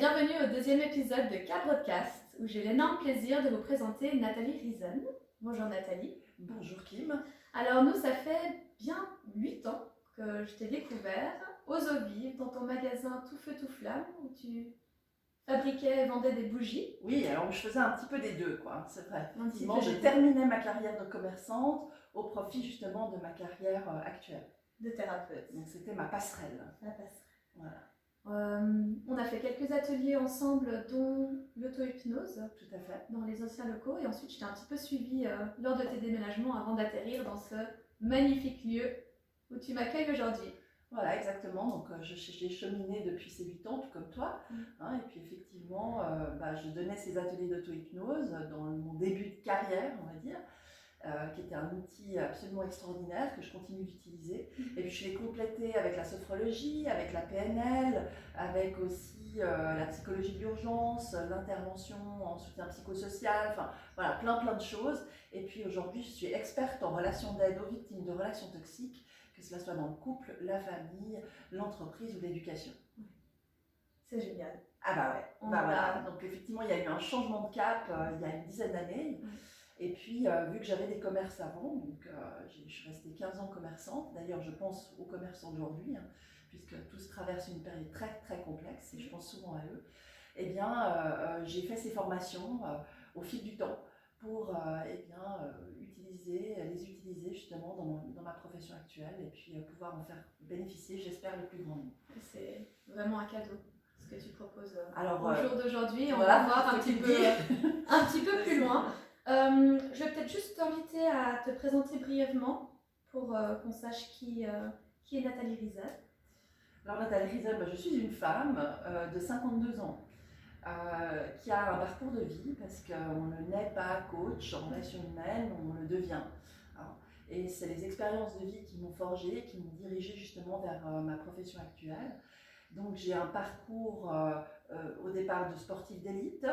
bienvenue au deuxième épisode de K-Broadcast, où j'ai l'énorme plaisir de vous présenter Nathalie Riezen. Bonjour Nathalie. Bonjour Kim. Alors nous, ça fait bien 8 ans que je t'ai découvert aux eaux vives, dans ton magasin Tout Feu Tout Flamme, où tu fabriquais et vendais des bougies. Oui, alors je faisais un petit peu des deux, quoi. C'est vrai. Un petit Effectivement, peu j'ai terminé ma carrière de commerçante au profit justement de ma carrière actuelle. de thérapeute. Donc c'était ma passerelle. La passerelle. Voilà, On a fait quelques ateliers ensemble, dont l'auto-hypnose, tout à fait. dans les anciens locaux, et ensuite je t'ai un petit peu suivi lors de tes déménagements avant d'atterrir dans ce magnifique lieu où tu m'accueilles aujourd'hui. Voilà, exactement. Donc j'ai cheminé depuis ces 8 ans, tout comme toi. Hein, et puis effectivement, je donnais ces ateliers d'auto-hypnose dans mon début de carrière, on va dire. Qui était un outil absolument extraordinaire que je continue d'utiliser. Et puis je l'ai complété avec la sophrologie, avec la PNL, avec aussi la psychologie d'urgence, l'intervention en soutien psychosocial, enfin voilà, plein de choses. Et puis aujourd'hui, je suis experte en relations d'aide aux victimes de relations toxiques, que cela soit dans le couple, la famille, l'entreprise ou l'éducation. C'est génial. Ah bah ouais, voilà. Donc effectivement, il y a eu un changement de cap il y a une dizaine d'années. Et puis, vu que j'avais des commerces avant, donc je suis restée 15 ans commerçante. D'ailleurs, je pense aux commerçants d'aujourd'hui, puisque tous traversent une période très complexe, et je pense souvent à eux. Eh bien, j'ai fait ces formations au fil du temps pour les utiliser justement dans ma profession actuelle, et puis pouvoir en faire bénéficier, j'espère, le plus grand nombre. C'est vraiment un cadeau, ce que tu proposes Alors, au jour d'aujourd'hui. On voilà, va voir un petit peu plus loin. Je vais peut-être juste t'inviter à te présenter brièvement pour qu'on sache qui est Nathalie Riezen. Alors Nathalie Riezen, je suis une femme de 52 ans qui a un parcours de vie, parce qu'on ne naît pas coach en relation humaine, on le devient. Et c'est les expériences de vie qui m'ont forgée, qui m'ont dirigée justement vers ma profession actuelle. Donc j'ai un parcours au départ de sportif d'élite,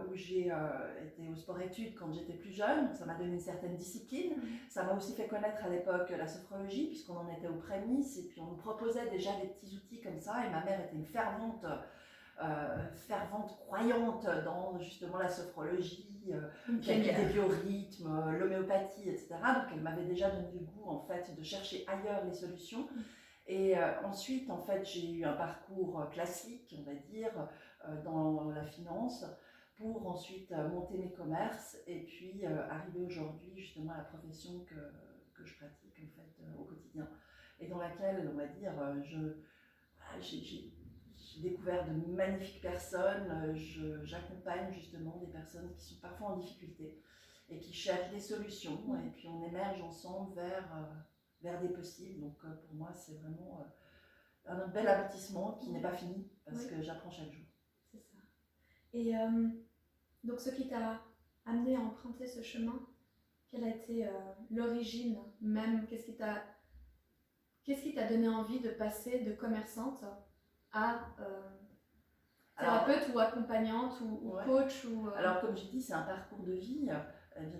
où j'ai été au sport-études quand j'étais plus jeune, donc ça m'a donné une certaine discipline. Ça m'a aussi fait connaître à l'époque la sophrologie, puisqu'on en était aux prémices, et puis on nous proposait déjà des petits outils comme ça, et ma mère était une fervente croyante dans justement la sophrologie, des biorhythmes, l'homéopathie, etc. Donc elle m'avait déjà donné le goût en fait de chercher ailleurs les solutions. Et ensuite, en fait, j'ai eu un parcours classique, on va dire, dans la finance, pour ensuite monter mes commerces et puis arriver aujourd'hui justement à la profession que je pratique en fait au quotidien, et dans laquelle, on va dire, j'ai découvert de magnifiques personnes. J'accompagne justement des personnes qui sont parfois en difficulté et qui cherchent des solutions, et puis on émerge ensemble vers des possibles. Donc pour moi, c'est vraiment un bel aboutissement qui n'est pas fini, parce que j'apprends chaque jour. C'est ça. Et donc ce qui t'a amené à emprunter ce chemin, quelle a été l'origine même? Qu'est-ce qui t'a donné envie de passer de commerçante à thérapeute ou accompagnante ou coach Alors comme je dis, c'est un parcours de vie.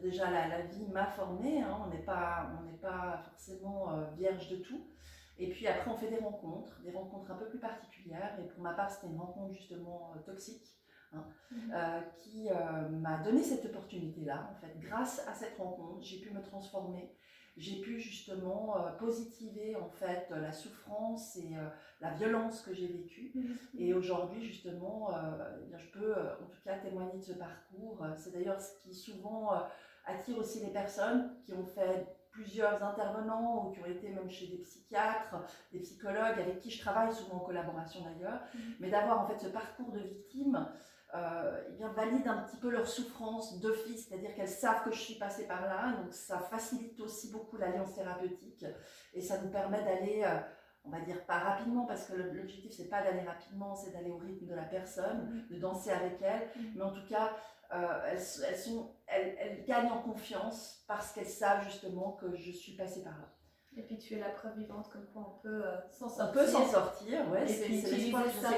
Déjà la vie m'a formée, on n'est pas forcément vierge de tout. Et puis après on fait des rencontres un peu plus particulières, et pour ma part c'était une rencontre justement toxique, qui m'a donné cette opportunité-là. En fait, grâce à cette rencontre, j'ai pu me transformer. J'ai pu justement positiver en fait la souffrance et la violence que j'ai vécue. Et aujourd'hui justement, je peux en tout cas témoigner de ce parcours. C'est d'ailleurs ce qui souvent attire aussi les personnes qui ont fait plusieurs intervenants, ou qui ont été même chez des psychiatres, des psychologues avec qui je travaille souvent en collaboration d'ailleurs, mais d'avoir en fait ce parcours de victime. Valide un petit peu leur souffrance d'office, c'est-à-dire qu'elles savent que je suis passée par là, donc ça facilite aussi beaucoup l'alliance thérapeutique, et ça nous permet d'aller, on va dire pas rapidement, parce que l'objectif c'est pas d'aller rapidement, c'est d'aller au rythme de la personne, de danser avec elle, mais en tout cas elles gagnent en confiance parce qu'elles savent justement que je suis passée par là. Et puis tu es la preuve vivante comme quoi on peut s'en sortir. On peut s'en sortir, et puis utiliser ça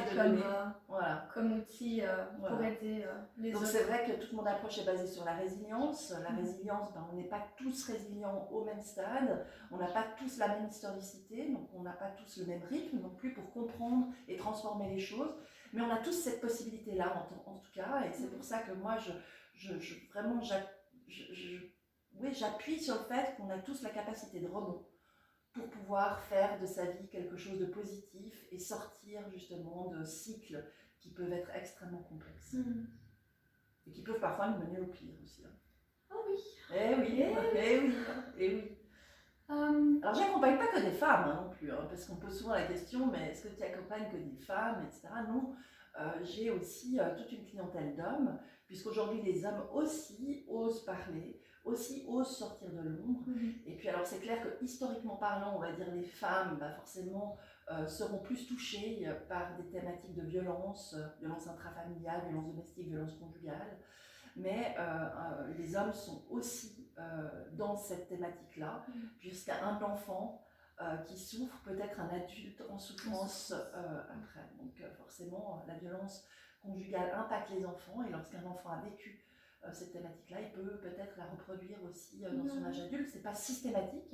comme outil pour aider les autres. Donc c'est vrai que toute mon approche est basée sur la résilience. La résilience, on n'est pas tous résilients au même stade, on n'a pas tous la même historicité, donc on n'a pas tous le même rythme non plus pour comprendre et transformer les choses. Mais on a tous cette possibilité-là en tout cas, et c'est pour ça que moi, vraiment, oui, j'appuie sur le fait qu'on a tous la capacité de rebond pour pouvoir faire de sa vie quelque chose de positif et sortir justement de cycles qui peuvent être extrêmement complexes. Et qui peuvent parfois nous mener au pire aussi. Oh oui. Eh oui, eh oui, eh oui. Alors, j'accompagne pas que des femmes non plus, parce qu'on pose souvent la question, mais est-ce que tu accompagnes que des femmes, etc. Non, j'ai aussi toute une clientèle d'hommes, puisqu'aujourd'hui les hommes aussi osent parler, aussi osent sortir de l'ombre. Et puis alors c'est clair que historiquement parlant, on va dire les femmes, forcément, seront plus touchées par des thématiques de violence, violence intrafamiliale, violence domestique, violence conjugale. Mais les hommes sont aussi dans cette thématique-là, puisqu'un enfant qui souffre peut être un adulte en souffrance après. Donc forcément, la violence conjugale impacte les enfants, et lorsqu'un enfant a vécu cette thématique-là, il peut peut-être la reproduire aussi dans son âge adulte. C'est pas systématique,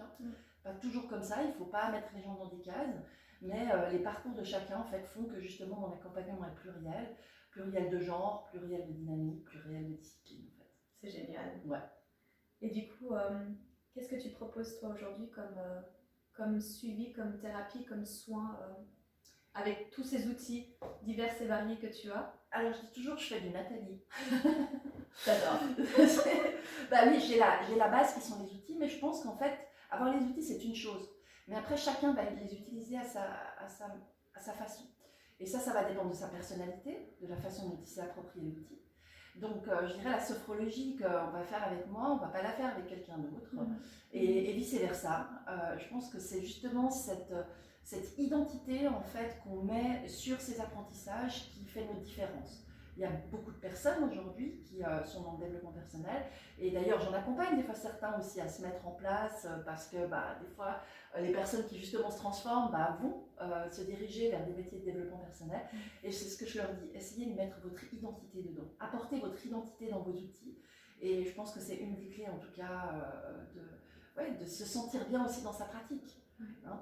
pas toujours comme ça, il faut pas mettre les gens dans des cases, mais les parcours de chacun en fait font que justement mon accompagnement est pluriel. Pluriel de genre, pluriel de dynamique, pluriel de discipline en fait. C'est génial. Ouais. Et du coup, qu'est-ce que tu proposes toi aujourd'hui comme suivi, comme thérapie, comme soin, avec tous ces outils divers et variés que tu as? Alors je dis toujours que je fais du Nathalie. J'adore. Oui, j'ai la base qui sont les outils, mais je pense qu'en fait, avoir les outils c'est une chose. Mais après, chacun va les utiliser à sa façon. Et ça va dépendre de sa personnalité, de la façon dont il s'est approprié l'outil. Donc, je dirais la sophrologie qu'on va faire avec moi, on ne va pas la faire avec quelqu'un d'autre, et vice-versa. Je pense que c'est justement cette identité en fait qu'on met sur ces apprentissages qui fait notre différence. Il y a beaucoup de personnes aujourd'hui qui sont dans le développement personnel, et d'ailleurs j'en accompagne des fois certains aussi à se mettre en place, parce que des fois les personnes qui justement se transforment vont se diriger vers des métiers de développement personnel, et c'est ce que je leur dis, essayez de mettre votre identité dedans, apportez votre identité dans vos outils, et je pense que c'est une des clés en tout cas de se sentir bien aussi dans sa pratique.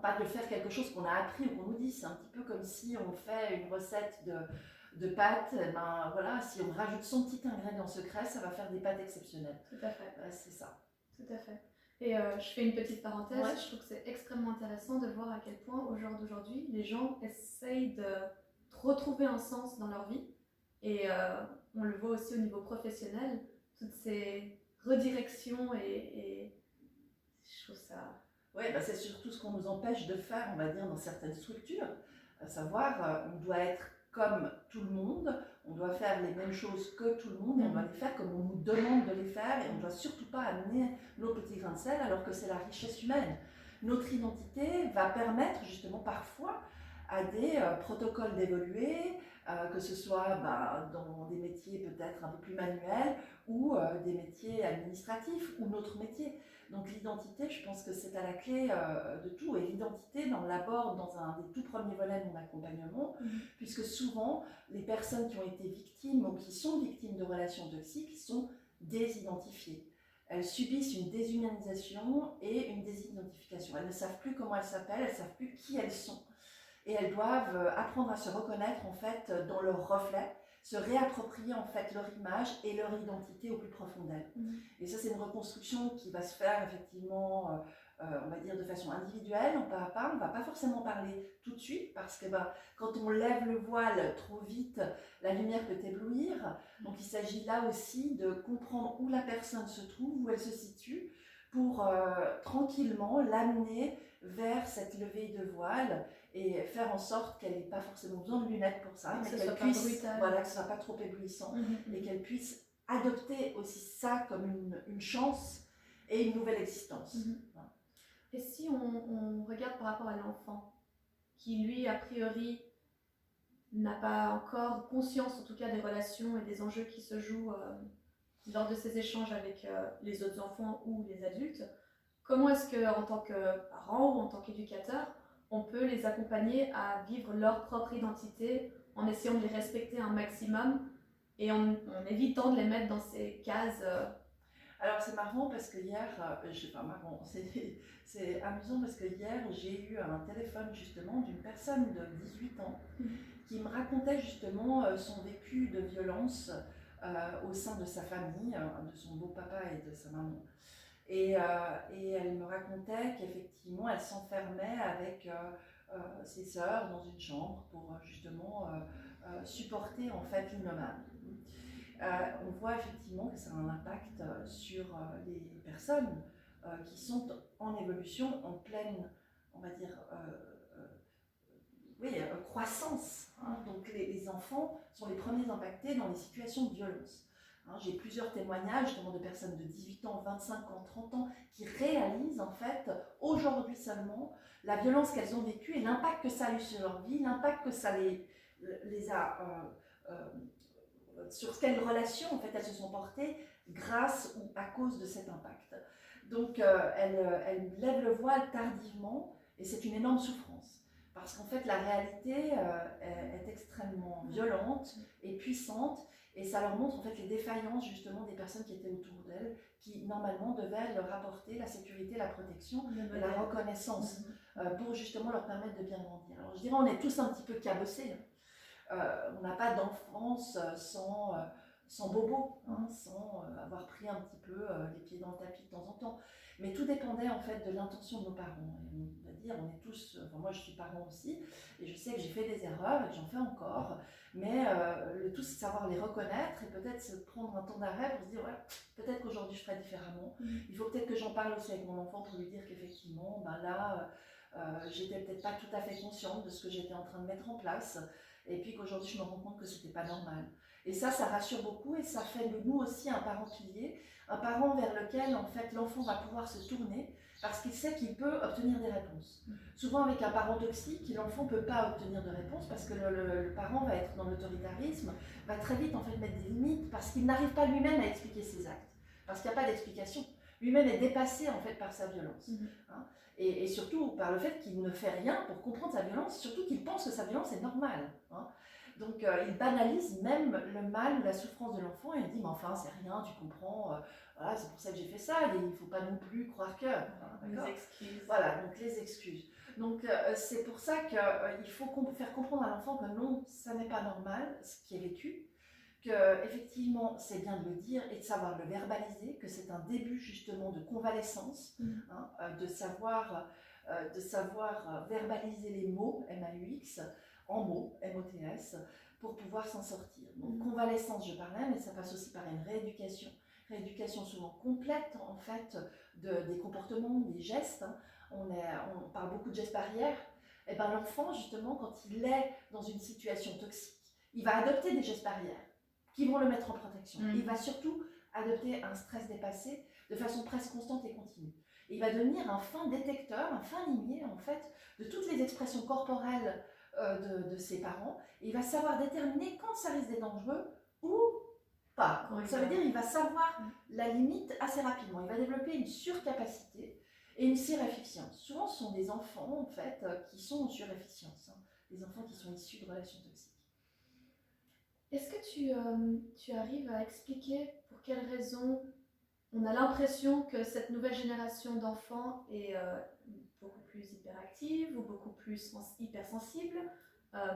Pas de faire quelque chose qu'on a appris ou qu'on nous dit, c'est un petit peu comme si on fait une recette de pâtes, voilà, si on rajoute son petit ingrédient secret, ça va faire des pâtes exceptionnelles. Tout à fait. C'est ça. Tout à fait. Et je fais une petite parenthèse, Ouais. Je trouve que c'est extrêmement intéressant de voir à quel point au jour d'aujourd'hui, les gens essayent de retrouver un sens dans leur vie. Et on le voit aussi au niveau professionnel, toutes ces redirections et je trouve ça... Oui, c'est surtout ce qu'on nous empêche de faire, on va dire, dans certaines structures. À savoir, on doit être comme tout le monde, on doit faire les mêmes choses que tout le monde, et on doit les faire comme on nous demande de les faire, et on ne doit surtout pas amener nos petits grains de sel, alors que c'est la richesse humaine. Notre identité va permettre justement parfois à des protocoles d'évoluer, que ce soit dans des métiers peut-être un peu plus manuels, ou des métiers administratifs, ou notre métier. Donc l'identité, je pense que c'est à la clé de tout, et l'identité, on l'aborde dans un des tout premiers volets de mon accompagnement, puisque souvent les personnes qui ont été victimes ou qui sont victimes de relations toxiques sont désidentifiées. Elles subissent une déshumanisation et une désidentification. Elles ne savent plus comment elles s'appellent, elles ne savent plus qui elles sont, et elles doivent apprendre à se reconnaître en fait dans leur reflet, se réapproprier en fait leur image et leur identité au plus profond d'elles. Et ça, c'est une reconstruction qui va se faire effectivement, on va dire de façon individuelle, en pas à pas. On ne va pas forcément parler tout de suite, parce que quand on lève le voile trop vite, la lumière peut éblouir. Donc il s'agit là aussi de comprendre où la personne se trouve, où elle se situe, pour tranquillement l'amener vers cette levée de voile, et faire en sorte qu'elle n'ait pas forcément besoin de lunettes pour ça, mais qu'elle puisse, que ce soit pas trop éblouissant, et qu'elle puisse adopter aussi ça comme une chance et une nouvelle existence. Voilà. Et si on regarde par rapport à l'enfant, qui lui, a priori, n'a pas encore conscience, en tout cas, des relations et des enjeux qui se jouent lors de ses échanges avec les autres enfants ou les adultes, comment est-ce qu'en tant que parent ou en tant qu'éducateur, on peut les accompagner à vivre leur propre identité en essayant de les respecter un maximum et en évitant de les mettre dans ces cases Alors c'est marrant parce que hier, enfin marrant, c'est amusant parce que hier j'ai eu un téléphone justement d'une personne de 18 ans qui me racontait justement son vécu de violence au sein de sa famille, de son beau-papa et de sa maman. Et elle me racontait qu'effectivement elle s'enfermait avec ses sœurs dans une chambre pour justement supporter en fait l'innommable. On voit effectivement que ça a un impact sur les personnes qui sont en évolution, en pleine, on va dire, oui, croissance. Hein. Donc les enfants sont les premiers impactés dans les situations de violence. Hein, j'ai plusieurs témoignages justement de personnes de 18 ans, 25 ans, 30 ans qui réalisent en fait aujourd'hui seulement la violence qu'elles ont vécue et l'impact que ça a eu sur leur vie, l'impact que ça les a sur quelles relations en fait elles se sont portées grâce ou à cause de cet impact. Donc elles lèvent le voile tardivement et c'est une énorme souffrance. Parce qu'en fait, la réalité est extrêmement violente et puissante, et ça leur montre en fait les défaillances justement des personnes qui étaient autour d'elles, qui normalement devaient leur apporter la sécurité, la protection et la reconnaissance pour justement leur permettre de bien grandir. Alors je dirais, on est tous un petit peu cabossés. On n'a pas d'enfance sans bobo, hein, sans avoir pris un petit peu les pieds dans le tapis de temps en temps. Mais tout dépendait en fait de l'intention de nos parents. Et on va dire, on est tous, enfin moi je suis parent aussi, et je sais que j'ai fait des erreurs et que j'en fais encore, mais le tout c'est de savoir les reconnaître et peut-être se prendre un temps d'arrêt pour se dire, ouais, peut-être qu'aujourd'hui je ferai différemment. Il faut peut-être que j'en parle aussi avec mon enfant pour lui dire qu'effectivement, ben là, j'étais peut-être pas tout à fait consciente de ce que j'étais en train de mettre en place, et puis qu'aujourd'hui je me rends compte que c'était pas normal. Et ça rassure beaucoup et ça fait de nous aussi un parent pilier, un parent vers lequel en fait l'enfant va pouvoir se tourner parce qu'il sait qu'il peut obtenir des réponses. Souvent avec un parent toxique, l'enfant ne peut pas obtenir de réponse parce que le parent va être dans l'autoritarisme, va très vite en fait mettre des limites parce qu'il n'arrive pas lui-même à expliquer ses actes, parce qu'il n'y a pas d'explication. Lui-même est dépassé en fait par sa violence. Hein, et surtout par le fait qu'il ne fait rien pour comprendre sa violence, surtout qu'il pense que sa violence est normale. Hein. Donc il banalise même le mal ou la souffrance de l'enfant et il dit mais enfin c'est rien, tu comprends, voilà, c'est pour ça que j'ai fait ça, et il ne faut pas non plus croire que... Hein, les excuses. Voilà, donc les excuses. Donc c'est pour ça qu'il faut faire comprendre à l'enfant que non, ça n'est pas normal ce qui est vécu, que effectivement c'est bien de le dire et de savoir le verbaliser, que c'est un début justement de convalescence, hein, de savoir verbaliser les mots, M-A-U-X, en mots, M-O-T-S, pour pouvoir s'en sortir. Donc convalescence, je parlais, mais ça passe aussi par une rééducation. Rééducation souvent complète en fait des comportements, des gestes. Hein. On parle beaucoup de gestes barrières. Et ben l'enfant justement quand il est dans une situation toxique, il va adopter des gestes barrières qui vont le mettre en protection. Il va surtout adopter un stress dépassé de façon presque constante et continue. Et il va devenir un fin détecteur, un fin limier en fait de toutes les expressions corporelles de ses parents. Et il va savoir déterminer quand ça risque d'être dangereux ou pas. Donc, ça veut dire qu'il va savoir la limite assez rapidement. Il va développer une surcapacité et une surefficience. Souvent, ce sont des enfants en fait qui sont en surefficience, hein, des enfants qui sont issus de relations toxiques. Est-ce que tu arrives à expliquer pour quelles raisons on a l'impression que cette nouvelle génération d'enfants est beaucoup plus hyperactive ou beaucoup plus hypersensible?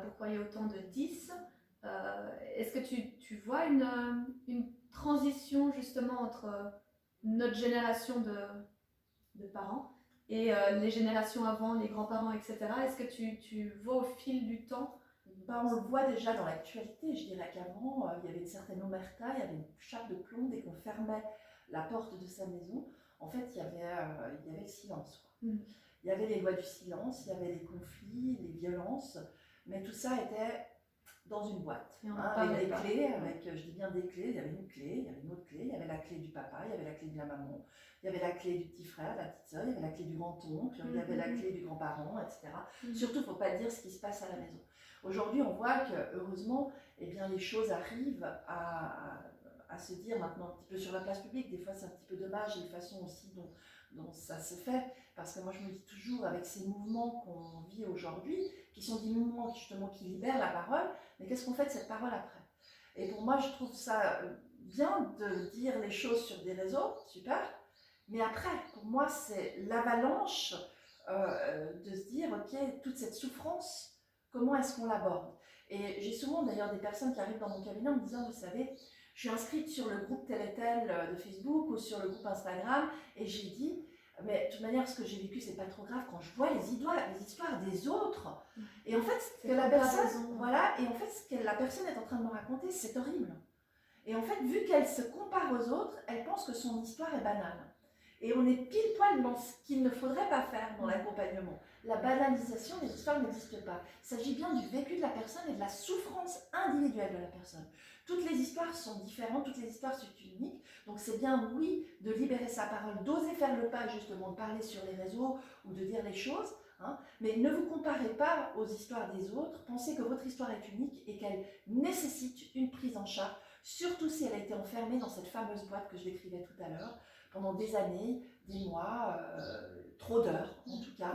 Pourquoi il y a autant de 10? Est-ce que tu vois une transition justement entre notre génération de parents et les générations avant, les grands-parents, etc. Est-ce que tu vois au fil du temps? On le voit déjà dans l'actualité. Je dirais qu'avant, il y avait une certaine omerta, il y avait une chape de plomb dès qu'on fermait la porte de sa maison. En fait, il y avait le silence. Quoi. Il y avait les lois du silence, il y avait les conflits, les violences, mais tout ça était dans une boîte, avec des clés, je dis bien des clés, il y avait une clé, il y avait une autre clé, il y avait la clé du papa, il y avait la clé de la maman, il y avait la clé du petit frère, la petite soeur, il y avait la clé du grand-oncle, il y avait la clé du grand-parent, etc. Surtout, il ne faut pas dire ce qui se passe à la maison. Aujourd'hui, on voit que, heureusement, eh bien, les choses arrivent à se dire maintenant un petit peu sur la place publique. Des fois, c'est un petit peu dommage, les façons aussi dont ça se fait, parce que moi, je me dis toujours, avec ces mouvements qu'on vit aujourd'hui, qui sont des mouvements justement qui libèrent la parole, mais qu'est-ce qu'on fait de cette parole après? Et pour moi, je trouve ça bien de dire les choses sur des réseaux, super. Mais après, pour moi, c'est l'avalanche de se dire, ok, toute cette souffrance, comment est-ce qu'on l'aborde? Et j'ai souvent d'ailleurs des personnes qui arrivent dans mon cabinet en me disant, vous savez, je suis inscrite sur le groupe tel et tel de Facebook ou sur le groupe Instagram, et j'ai dit, mais de toute manière, ce que j'ai vécu, c'est pas trop grave quand je vois les histoires des autres. Et en fait, ce que la personne, voilà, et en fait, ce que la personne est en train de me raconter, c'est horrible. Et en fait, vu qu'elle se compare aux autres, elle pense que son histoire est banale. Et on est pile poil dans ce qu'il ne faudrait pas faire dans l'accompagnement. La banalisation des histoires n'existe pas. Il s'agit bien du vécu de la personne et de la souffrance individuelle de la personne. Toutes les histoires sont différentes, toutes les histoires sont uniques. Donc c'est bien, oui, de libérer sa parole, d'oser faire le pas justement, de parler sur les réseaux ou de dire les choses. Mais ne vous comparez pas aux histoires des autres. Pensez que votre histoire est unique et qu'elle nécessite une prise en charge, surtout si elle a été enfermée dans cette fameuse boîte que je décrivais tout à l'heure, pendant des années, des mois, trop d'heures en tout cas,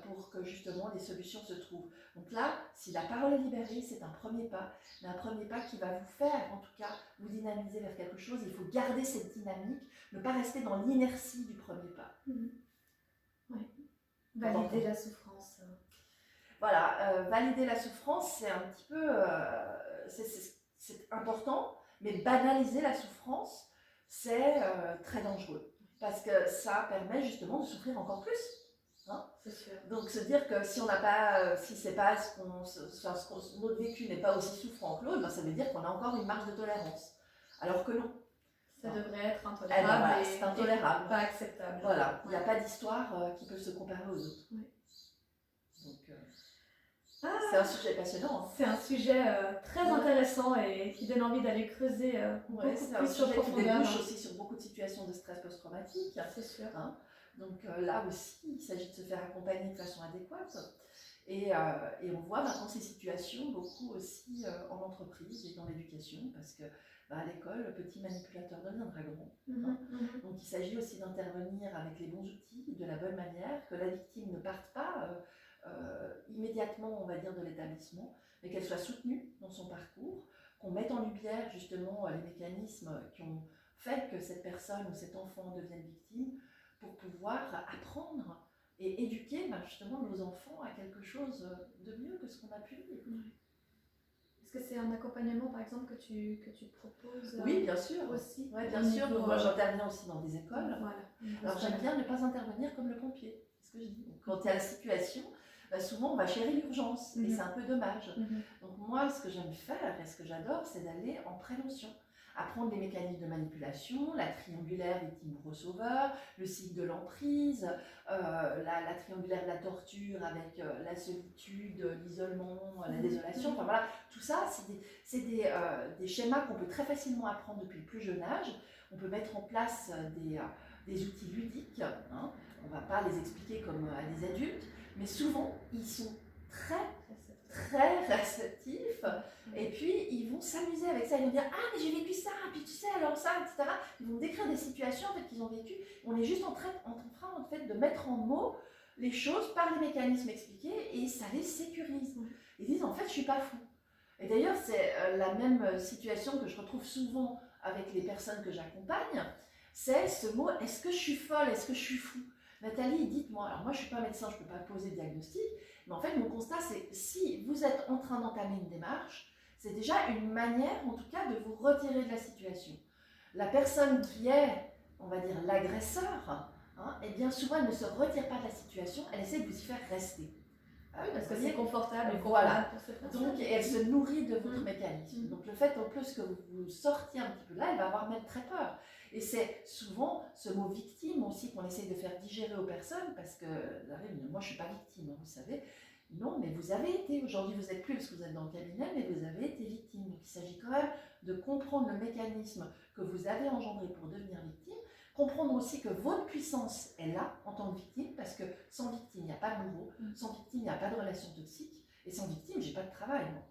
pour que justement les solutions se trouvent. Donc là, si la parole est libérée, c'est un premier pas, mais un premier pas qui va vous faire en tout cas vous dynamiser vers quelque chose. Il faut garder cette dynamique, ne pas rester dans l'inertie du premier pas. Oui. Valider la souffrance. Voilà, valider la souffrance, c'est un petit peu, c'est important, mais banaliser la souffrance, c'est très dangereux, parce que ça permet justement de souffrir encore plus. C'est sûr. Donc se dire que si on n'a pas, si c'est pas notre vécu n'est pas aussi souffrant que l'autre, ben, ça veut dire qu'on a encore une marge de tolérance. Alors que non. Ça devrait être intolérable. Eh ben voilà, c'est intolérable. Et pas acceptable. Voilà, il n'y a pas d'histoire qui peut se comparer aux autres. Oui. Donc, c'est un sujet passionnant. C'est un sujet très intéressant et qui donne envie d'aller creuser beaucoup plus sur profondeur. C'est un sujet qui débouche aussi sur beaucoup de situations de stress post-traumatique. C'est sûr. Donc là aussi, il s'agit de se faire accompagner de façon adéquate. Et on voit maintenant ces situations beaucoup aussi en entreprise et dans l'éducation, parce que à l'école, le petit manipulateur deviendra grand. Donc il s'agit aussi d'intervenir avec les bons outils, de la bonne manière, que la victime ne parte pas immédiatement, on va dire, de l'établissement, mais qu'elle soit soutenue dans son parcours, qu'on mette en lumière justement les mécanismes qui ont fait que cette personne ou cet enfant devienne victime, pour pouvoir apprendre et éduquer justement nos enfants à quelque chose de mieux que ce qu'on a pu vivre. Est-ce que c'est un accompagnement par exemple que tu proposes? Oui, bien sûr. Aussi. Oui, bien sûr. Donc, moi j'interviens aussi dans des écoles. Voilà. Alors j'aime bien ne pas intervenir comme le pompier. C'est ce que je dis. Donc, quand il y a la situation, souvent on va chérir l'urgence et c'est un peu dommage. Donc moi ce que j'aime faire et ce que j'adore, c'est d'aller en prévention. Apprendre les mécanismes de manipulation, la triangulaire victime-bourreau-sauveur, le cycle de l'emprise, la triangulaire de la torture avec la solitude, l'isolement, la désolation. Enfin voilà, tout ça, c'est des schémas qu'on peut très facilement apprendre depuis le plus jeune âge. On peut mettre en place des outils ludiques. On ne va pas les expliquer comme à des adultes, mais souvent, ils sont très réceptifs, et puis ils vont s'amuser avec ça, ils vont dire « Ah, mais j'ai vécu ça, puis tu sais, alors ça, etc. » Ils vont décrire des situations en fait, qu'ils ont vécues. On est juste en train en fait, de mettre en mots les choses par les mécanismes expliqués, et ça les sécurise. Ils disent « En fait, je ne suis pas fou. » Et d'ailleurs, c'est la même situation que je retrouve souvent avec les personnes que j'accompagne, c'est ce mot « Est-ce que je suis folle? Est-ce que je suis fou ?» Nathalie, dites-moi, alors moi je ne suis pas médecin, je ne peux pas poser de diagnostic, mais en fait mon constat c'est si vous êtes en train d'entamer une démarche, c'est déjà une manière en tout cas de vous retirer de la situation. La personne qui est, on va dire, l'agresseur, eh bien souvent elle ne se retire pas de la situation, elle essaie de vous y faire rester. Ah oui, parce que c'est confortable. Voilà. Donc elle se nourrit de votre mécanisme. Donc le fait en plus que vous sortiez un petit peu là, elle va avoir même très peur. Et c'est souvent ce mot victime aussi qu'on essaye de faire digérer aux personnes, parce que moi je ne suis pas victime, vous savez. Non, mais vous avez été, aujourd'hui vous n'êtes plus parce que vous êtes dans le cabinet, mais vous avez été victime. Donc il s'agit quand même de comprendre le mécanisme que vous avez engendré pour devenir victime, comprendre aussi que votre puissance est là en tant que victime, parce que sans victime il n'y a pas de bourreau, sans victime il n'y a pas de relation toxique, et sans victime j'ai pas de travail, moi,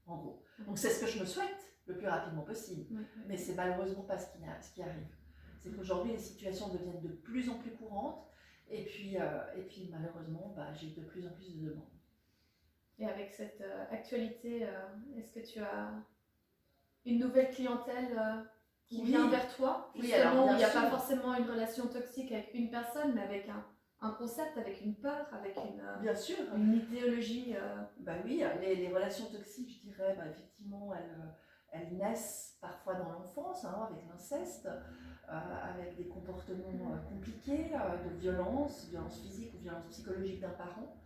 en gros. Donc c'est ce que je me souhaite le plus rapidement possible, mais c'est malheureusement pas ce qui arrive. C'est qu'aujourd'hui les situations deviennent de plus en plus courantes, et puis malheureusement j'ai de plus en plus de demandes. Et avec cette actualité, est-ce que tu as une nouvelle clientèle qui Oui. vient vers toi, Oui, justement, alors, où bien il n'y a sûr. pas forcément une relation toxique avec une personne, mais avec un concept, avec une peur, avec Bien sûr. une idéologie. Bah oui, les relations toxiques, je dirais, bah, effectivement, elles naissent parfois dans l'enfance, hein, avec l'inceste, avec des comportements compliqués, de violence physique ou violence psychologique d'un parent.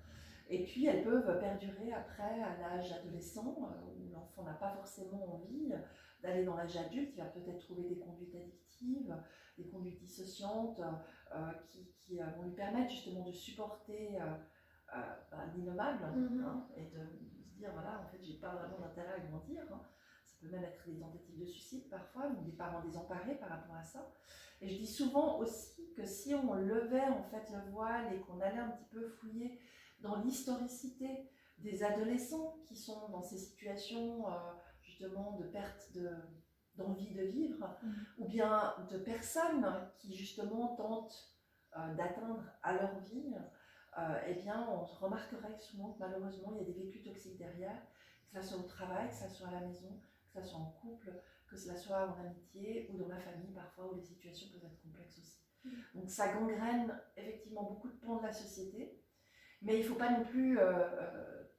Et puis elles peuvent perdurer après à l'âge adolescent, où l'enfant n'a pas forcément envie d'aller dans l'âge adulte. Il va peut-être trouver des conduites addictives, des conduites dissociantes, qui vont lui permettre justement de supporter l'innommable, hein, et de se dire voilà, en fait, j'ai pas vraiment d'intérêt à grandir. Hein. Ça peut même être des tentatives de suicide parfois, donc des parents désemparés par rapport à ça. Et je dis souvent aussi que si on levait en fait le voile et qu'on allait un petit peu fouiller dans l'historicité des adolescents qui sont dans ces situations justement de perte d'envie de vivre, ou bien de personnes qui justement tentent d'atteindre à leur vie, eh bien on remarquerait souvent que malheureusement il y a des vécus toxiques derrière, que ce soit au travail, que ce soit à la maison, que ce soit en couple, que ce soit en amitié ou dans la famille parfois, où les situations peuvent être complexes aussi. Donc ça gangrène effectivement beaucoup de pans de la société. Mais il ne faut pas non plus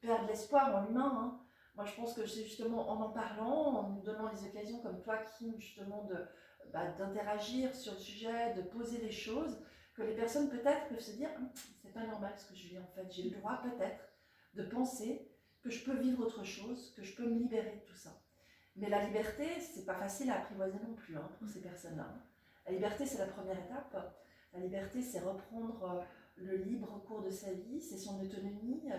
perdre l'espoir en l'humain. Hein. Moi, je pense que c'est justement en parlant, en nous donnant les occasions comme toi, Kim, justement, d'interagir sur le sujet, de poser les choses, que les personnes peut-être peuvent se dire c'est pas normal ce que je vis en fait. J'ai le droit peut-être de penser que je peux vivre autre chose, que je peux me libérer de tout ça. Mais la liberté, c'est pas facile à apprivoiser non plus pour ces personnes-là. La liberté, c'est la première étape. La liberté, c'est reprendre le libre cours de sa vie, c'est son autonomie,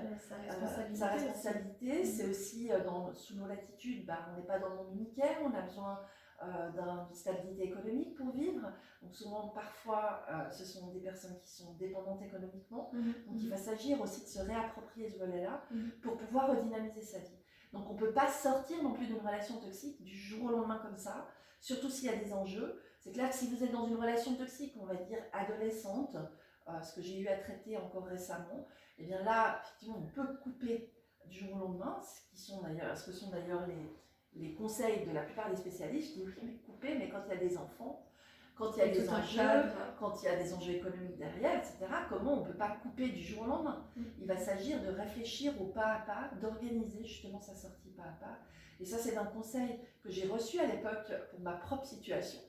sa responsabilité. C'est aussi sous nos latitudes, on n'est pas dans le monde unitaire, on a besoin d'une stabilité économique pour vivre. Donc souvent, parfois, ce sont des personnes qui sont dépendantes économiquement. Donc il va s'agir aussi de se réapproprier ce volet-là pour pouvoir redynamiser sa vie. Donc on ne peut pas sortir non plus d'une relation toxique du jour au lendemain comme ça, surtout s'il y a des enjeux. C'est clair que si vous êtes dans une relation toxique, on va dire adolescente, ce que j'ai eu à traiter encore récemment, et bien là, effectivement, on peut couper du jour au lendemain, ce que sont d'ailleurs les conseils de la plupart des spécialistes. Je dis oui, mais couper, mais quand il y a des enfants, quand il y a des enjeux, quand il y a des enjeux économiques derrière, etc., comment on ne peut pas couper du jour au lendemain? Il va s'agir de réfléchir au pas à pas, d'organiser justement sa sortie pas à pas. Et ça, c'est un conseil que j'ai reçu à l'époque pour ma propre situation,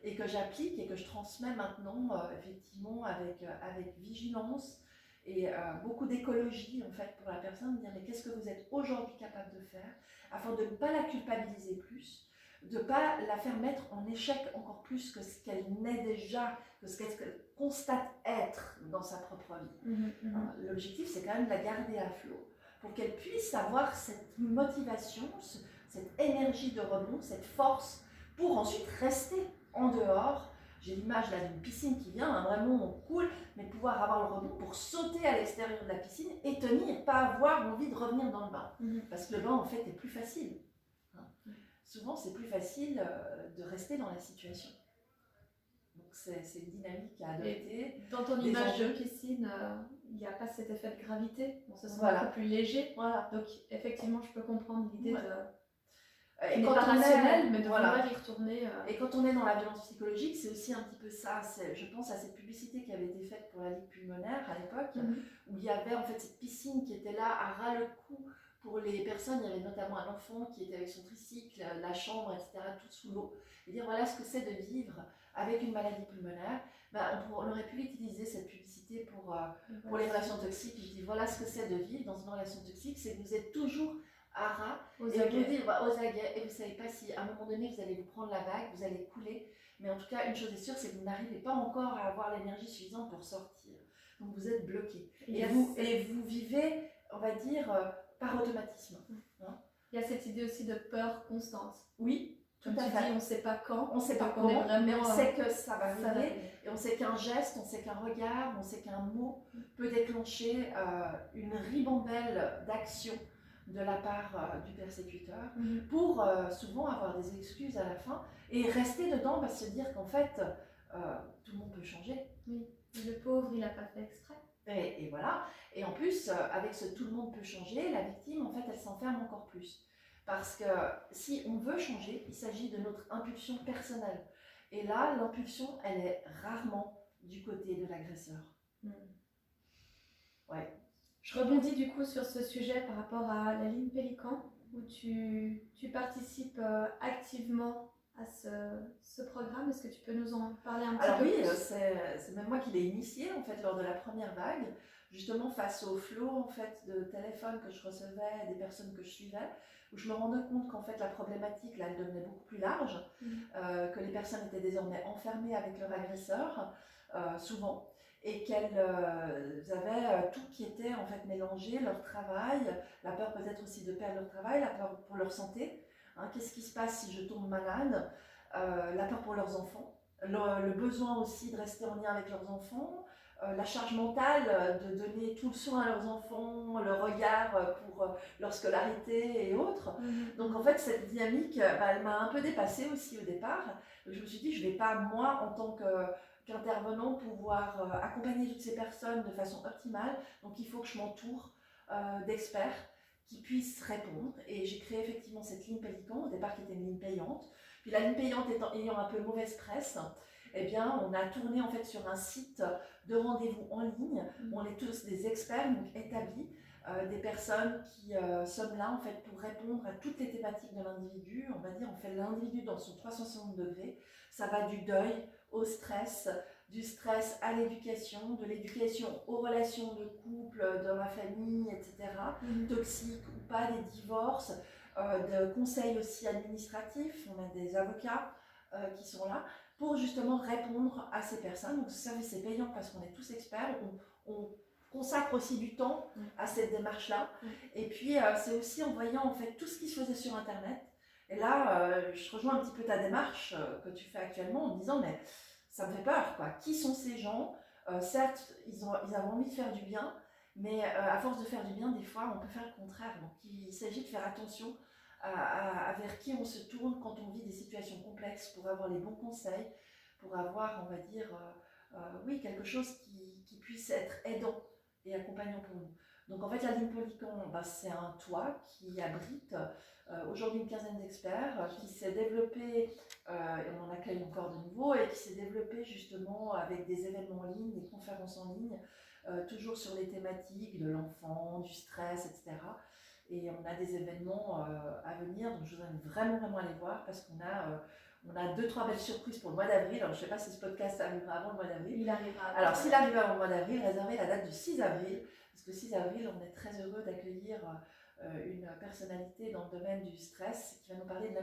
et que j'applique et que je transmets maintenant effectivement avec vigilance et beaucoup d'écologie en fait pour la personne, de dire mais qu'est-ce que vous êtes aujourd'hui capable de faire afin de ne pas la culpabiliser plus, de ne pas la faire mettre en échec encore plus que ce qu'elle n'est déjà, que ce qu'elle constate être dans sa propre vie. L'objectif, c'est quand même de la garder à flot pour qu'elle puisse avoir cette motivation, cette énergie de rebond, cette force pour ensuite rester en dehors. J'ai l'image là d'une piscine qui vient, vraiment on coule, mais pouvoir avoir le rebond pour sauter à l'extérieur de la piscine et tenir, pas avoir envie de revenir dans le bain. Parce que le bain en fait est plus facile. Souvent c'est plus facile de rester dans la situation. Donc c'est une dynamique à adopter. Dans ton image de piscine, il n'y a pas cet effet de gravité, on se sent un peu plus léger. Donc effectivement je peux comprendre l'idée de... Et quand pas rationnel, mais de vouloir y retourner. Et quand on est dans la violence psychologique, c'est aussi un petit peu ça. Je pense à cette publicité qui avait été faite pour la Ligue pulmonaire à l'époque, où il y avait en fait cette piscine qui était là à ras le cou pour les personnes. Il y avait notamment un enfant qui était avec son tricycle, la chambre, etc., tout sous l'eau. Et dire voilà ce que c'est de vivre avec une maladie pulmonaire. On aurait pu utiliser cette publicité pour les relations toxiques. Je dis voilà ce que c'est de vivre dans une relation toxique, c'est que vous êtes toujours à ras, aux aguets, et vous ne savez pas si à un moment donné vous allez vous prendre la vague, vous allez couler, mais en tout cas une chose est sûre, c'est que vous n'arrivez pas encore à avoir l'énergie suffisante pour sortir, donc vous êtes bloqué, et vous vivez, on va dire, par automatisme. Il y a cette idée aussi de peur constante. Oui, tout à fait. On ne sait pas quand, on ne sait pas quand, mais on sait que ça va arriver, et on sait qu'un geste, on sait qu'un regard, on sait qu'un mot peut déclencher une ribambelle d'actions de la part du persécuteur, pour souvent avoir des excuses à la fin et rester dedans, se dire qu'en fait tout le monde peut changer. Oui, le pauvre il n'a pas fait exprès. Et voilà, et en plus avec ce tout le monde peut changer, la victime en fait elle s'enferme encore plus, Parce que si on veut changer, il s'agit de notre impulsion personnelle. Et là, l'impulsion, elle est rarement du côté de l'agresseur. Ouais. Je rebondis du coup sur ce sujet par rapport à la ligne Pélican, où tu participes activement à ce programme. Est-ce que tu peux nous en parler un petit peu plus? Alors oui, c'est même moi qui l'ai initié en fait lors de la première vague, justement face au flot en fait de téléphones que je recevais, des personnes que je suivais, où je me rendais compte qu'en fait la problématique là, elle devenait beaucoup plus large, que les personnes étaient désormais enfermées avec leur agresseur, souvent, et qu'elles avaient tout qui était en fait mélangé, leur travail, la peur peut-être aussi de perdre leur travail, la peur pour leur santé, hein, qu'est-ce qui se passe si je tombe malade, la peur pour leurs enfants, le besoin aussi de rester en lien avec leurs enfants, la charge mentale de donner tout le soin à leurs enfants, le regard pour leur scolarité et autres. Donc en fait cette dynamique, elle m'a un peu dépassée aussi au départ. Donc, je me suis dit je ne vais pas moi en tant qu'intervenant pouvoir accompagner toutes ces personnes de façon optimale, donc il faut que je m'entoure d'experts qui puissent répondre, et j'ai créé effectivement cette ligne Pélican au départ qui était une ligne payante. Puis la ligne payante ayant un peu mauvaise presse, eh bien, on a tourné en fait sur un site de rendez-vous en ligne. On est tous des experts donc établis, des personnes qui sommes là en fait pour répondre à toutes les thématiques de l'individu. On va dire, on fait l'individu dans son 360 degrés. Ça va du deuil au stress, du stress à l'éducation, de l'éducation aux relations de couple, dans la famille, etc. Toxiques ou pas, des divorces, de conseils aussi administratifs. On a des avocats qui sont là pour justement répondre à ces personnes. Donc ce service est payant parce qu'on est tous experts, on consacre aussi du temps à cette démarche-là. Et puis c'est aussi en voyant en fait tout ce qui se faisait sur Internet. Et là, je rejoins un petit peu ta démarche que tu fais actuellement en me disant mais ça me fait peur, quoi. Qui sont ces gens? Certes, ils avaient envie de faire du bien, mais à force de faire du bien, des fois, on peut faire le contraire. Donc il s'agit de faire attention vers qui on se tourne quand on vit des situations complexes pour avoir les bons conseils, pour avoir, on va dire, oui, quelque chose qui puisse être aidant et accompagnant pour nous. Donc en fait, la ligne Pélican, c'est un toit qui abrite aujourd'hui une quinzaine d'experts, qui s'est développé, et on en accueille encore de nouveaux, et qui s'est développé justement avec des événements en ligne, des conférences en ligne, toujours sur les thématiques de l'enfant, du stress, etc. Et on a des événements à venir, donc je vous invite vraiment à les voir parce qu'on a 2-3 belles surprises pour le mois d'avril. Alors je ne sais pas si ce podcast arrivera avant le mois d'avril. Il arrivera. Alors s'il arrive avant le mois d'avril, réservez la date du 6 avril, parce que le 6 avril, on est très heureux d'accueillir une personnalité dans le domaine du stress qui va nous parler de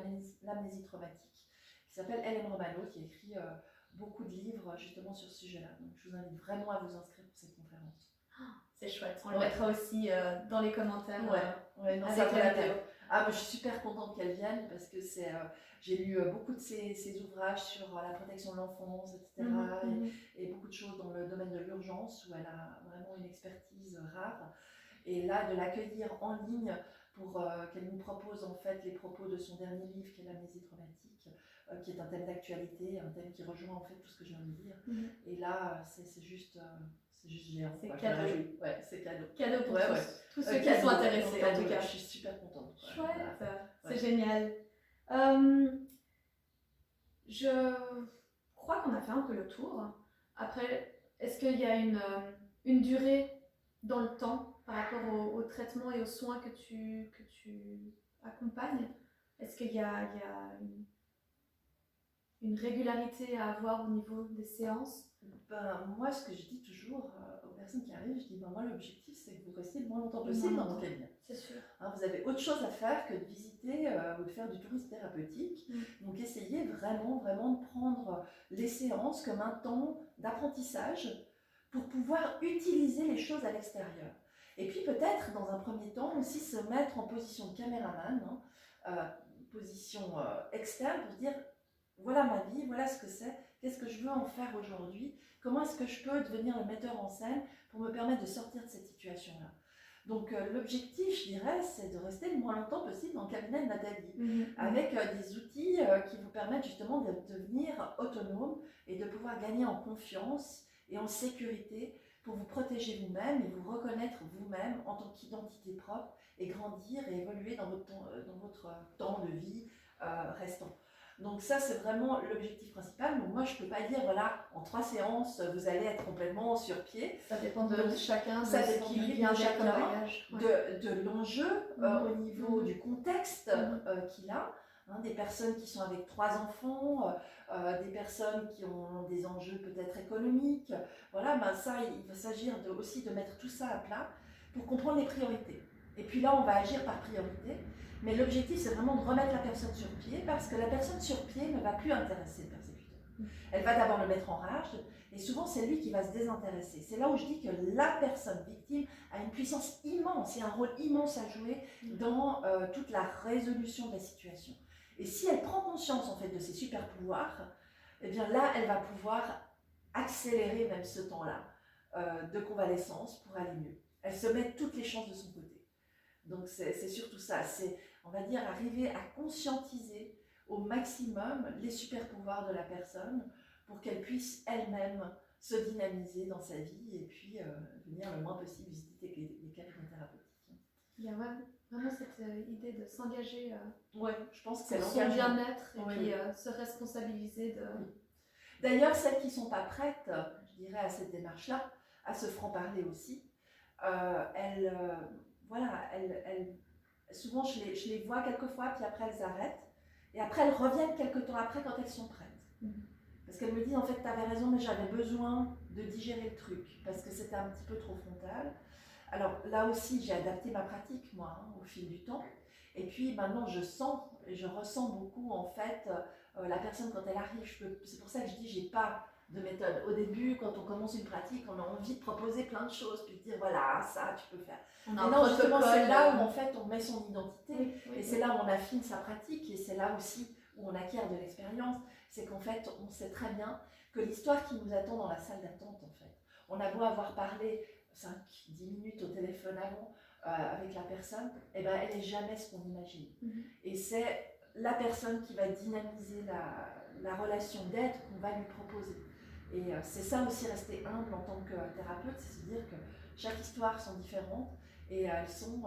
l'amnésie traumatique, qui s'appelle Hélène Romano, qui écrit beaucoup de livres justement sur ce sujet-là. Donc je vous invite vraiment à vous inscrire pour cette conférence. C'est chouette, on le mettra aussi dans les commentaires non, avec ça la vidéo. Ah, je suis super contente qu'elle vienne parce que j'ai lu beaucoup de ses ouvrages sur la protection de l'enfance, etc. Et beaucoup de choses dans le domaine de l'urgence où elle a vraiment une expertise rare. Et là, de l'accueillir en ligne pour qu'elle nous propose en fait les propos de son dernier livre qui est l'amnésie traumatique, qui est un thème d'actualité, un thème qui rejoint en fait tout ce que je viens de dire. Et là, c'est juste géant. C'est cadeau. Ouais, c'est cadeau. Cadeau pour tous ceux qui sont intéressés, en tout cas. Je suis super contente. Chouette, c'est génial. Je crois qu'on a fait un peu le tour. Après, est-ce qu'il y a une durée dans le temps par rapport au traitement et aux soins que tu accompagnes? Est-ce qu'il y a une régularité à avoir au niveau des séances? Moi, ce que je dis toujours aux personnes qui arrivent, je dis moi l'objectif c'est que vous restiez le moins longtemps possible dans mon cabinet. C'est sûr. Vous avez autre chose à faire que de visiter ou de faire du tourisme thérapeutique. Donc essayez vraiment de prendre les séances comme un temps d'apprentissage pour pouvoir utiliser les choses à l'extérieur. Et puis peut-être dans un premier temps aussi se mettre en position de caméraman, position externe pour se dire voilà ma vie, voilà ce que c'est, qu'est-ce que je veux en faire aujourd'hui, comment est-ce que je peux devenir le metteur en scène pour me permettre de sortir de cette situation-là. Donc l'objectif, je dirais, c'est de rester le moins longtemps possible dans le cabinet de Nathalie, avec des outils qui vous permettent justement de devenir autonome et de pouvoir gagner en confiance et en sécurité pour vous protéger vous-même et vous reconnaître vous-même en tant qu'identité propre et grandir et évoluer dans votre temps de vie restant. Donc ça, c'est vraiment l'objectif principal. Donc moi, je ne peux pas dire, voilà, en 3 séances, vous allez être complètement sur pied. Ça dépend de chacun, de Ça ce dépend qui de vient avec comme chacun, bagage. Ouais. de l'enjeu au niveau du contexte qu'il a. Hein, des personnes qui sont avec 3 enfants, des personnes qui ont des enjeux peut-être économiques. Voilà, ben ça, il va s'agir aussi de mettre tout ça à plat pour comprendre les priorités. Et puis là, on va agir par priorité. Mais l'objectif, c'est vraiment de remettre la personne sur pied, parce que la personne sur pied ne va plus intéresser le persécuteur. Elle va d'abord le mettre en rage, et souvent c'est lui qui va se désintéresser. C'est là où je dis que la personne victime a une puissance immense et un rôle immense à jouer dans toute la résolution de la situation. Et si elle prend conscience en fait de ses super pouvoirs, eh bien là, elle va pouvoir accélérer même ce temps-là de convalescence pour aller mieux. Elle se met toutes les chances de son côté. Donc c'est surtout ça, c'est, on va dire, arriver à conscientiser au maximum les super pouvoirs de la personne pour qu'elle puisse elle-même se dynamiser dans sa vie et puis venir le moins possible visiter les cabinets thérapeutiques. Il y a vraiment cette idée de s'engager je pense que c'est pour son l'engagement. bien-être et puis se responsabiliser de... D'ailleurs, celles qui ne sont pas prêtes, je dirais, à cette démarche-là, à se franc-parler aussi, souvent je les vois quelques fois, puis après elles arrêtent, et après elles reviennent quelques temps après quand elles sont prêtes. Parce qu'elles me disent, en fait, tu avais raison, mais j'avais besoin de digérer le truc, parce que c'était un petit peu trop frontal. Alors là aussi, j'ai adapté ma pratique, moi, au fil du temps. Et puis maintenant, je ressens beaucoup, en fait, la personne quand elle arrive. C'est pour ça que je dis, j'ai pas de méthode. Au début, quand on commence une pratique, on a envie de proposer plein de choses, puis de dire, voilà, ça, tu peux faire. Mais non, justement, c'est là où, en fait, on met son identité, et c'est là où on affine sa pratique, et c'est là aussi où on acquiert de l'expérience. C'est qu'en fait, on sait très bien que l'histoire qui nous attend dans la salle d'attente, en fait, on a beau avoir parlé 5-10 minutes au téléphone avant avec la personne, eh ben, elle n'est jamais ce qu'on imagine. Et c'est la personne qui va dynamiser la relation d'aide qu'on va lui proposer. Et c'est ça aussi, rester humble en tant que thérapeute, c'est se dire que chaque histoire sont différentes et elles sont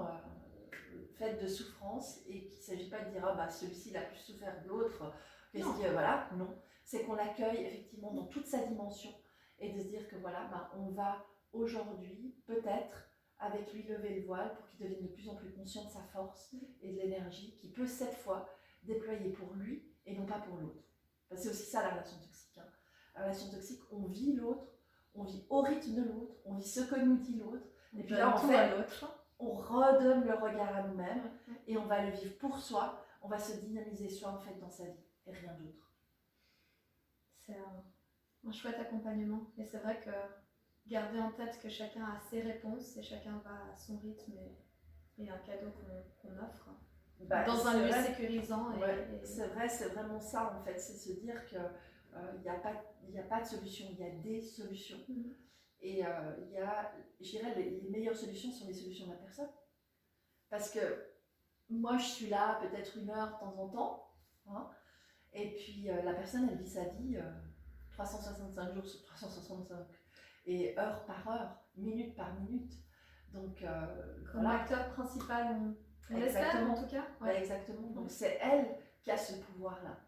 faites de souffrance et qu'il ne s'agit pas de dire « Ah bah celui-ci il a plus souffert que l'autre ». Voilà, non. C'est qu'on l'accueille effectivement dans toute sa dimension et de se dire que voilà, on va aujourd'hui peut-être avec lui lever le voile pour qu'il devienne de plus en plus conscient de sa force et de l'énergie qu'il peut cette fois déployer pour lui et non pas pour l'autre. Parce que c'est aussi ça la relation toxique. La relation toxique, on vit l'autre, on vit au rythme de l'autre, on vit ce que nous dit l'autre, et puis là en fait, on redonne le regard à nous-mêmes et on va le vivre pour soi, on va se dynamiser soi en fait dans sa vie et rien d'autre. C'est un chouette accompagnement et c'est vrai que garder en tête que chacun a ses réponses et chacun va à son rythme et un cadeau qu'on offre dans un lieu sécurisant. C'est vrai, c'est vraiment ça en fait, c'est se dire que il n'y a pas de solution, il y a des solutions. Et je dirais, les meilleures solutions sont les solutions de la personne. Parce que moi, je suis là peut-être 1 heure de temps en temps, hein, et puis la personne, elle vit sa vie 365 jours sur 365, et heure par heure, minute par minute. Donc, comme l'acteur principal, on l'espère en tout cas. Exactement, donc c'est elle qui a ce pouvoir-là.